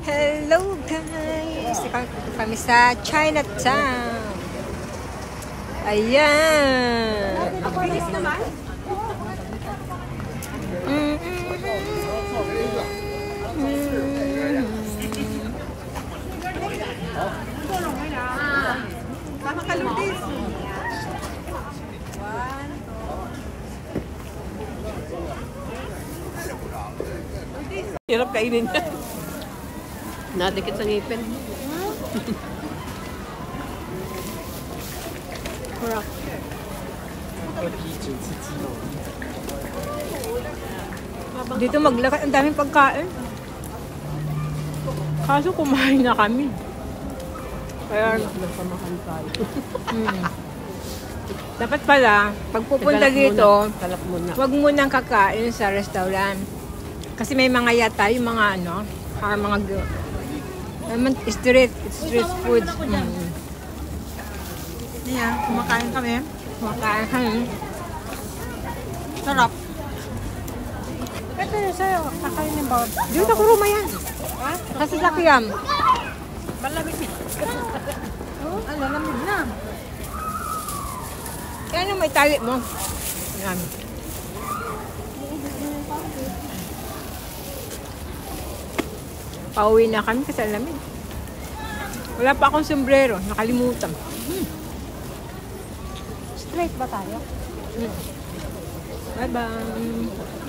Hello guys! Kami sa Chinatown. Ayan! Ang bilis naman. Tama ka, Lourdes. Hirap kainin niya. Nadikit sa ngipin. Kurap. Dito maglakad, ang daming pagkain. Kaso kumain na kami. Kaya Nagpamakan tayo. dapat pala, pag pupunta dito, Talap muna. huwag munang kakain sa restaurant. Kasi may mga yata, yung mga ano, mga street food. Ayan, kumakain kami. Kumakain kami. Sarap. Ito yun sa'yo, kakain ng bawat. Dito ko ruma yan. Kasi sakyan. Malamig. Ano, lamig na. Yan ang may tali mo. Yan. Pauwi na kami kasi alamig. Wala pa akong sombrero. Nakalimutan. Straight ba tayo? Bye-bye.